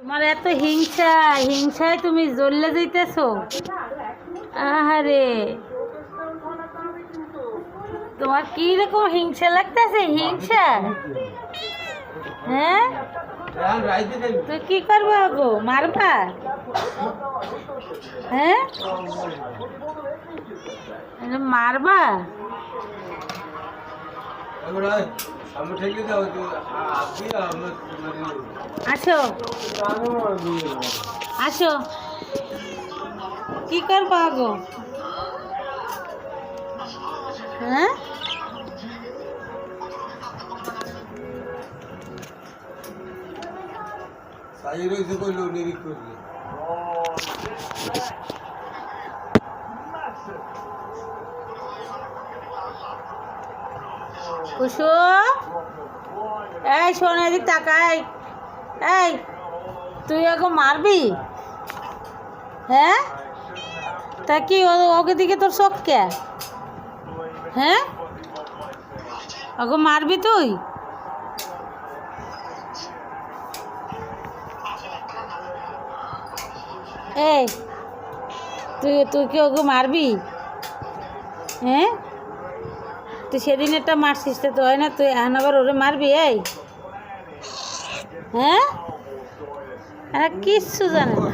তোমার এত হিংসা, হিংসায় তুমি জ্বললে যাইতেছো। আহারে, তোমার কি রকম হিংসা লাগতেছে? হিংসা, হ্যাঁ? তুই কি করবো গো? মারবা? হ্যাঁ, মারবা? আসো আসো, কি করবা গো? হ্যাঁ, কুসু, এই শোন, এদিক তাকাই। এই, তুই ওকে মারবি? হ্যাঁ, তা কি ওকে দিকে তোর শখ কে? হ্যাঁ, ওকে মারবি তুই? এই, তুই তুই কি ওকে মারবি? হ্যাঁ, তুই সেদিন একটা মারছিস, তো হয় না? তুই এখন আবার ওরে মারবি? এই, হ্যাঁ, কিচ্ছু জানে না।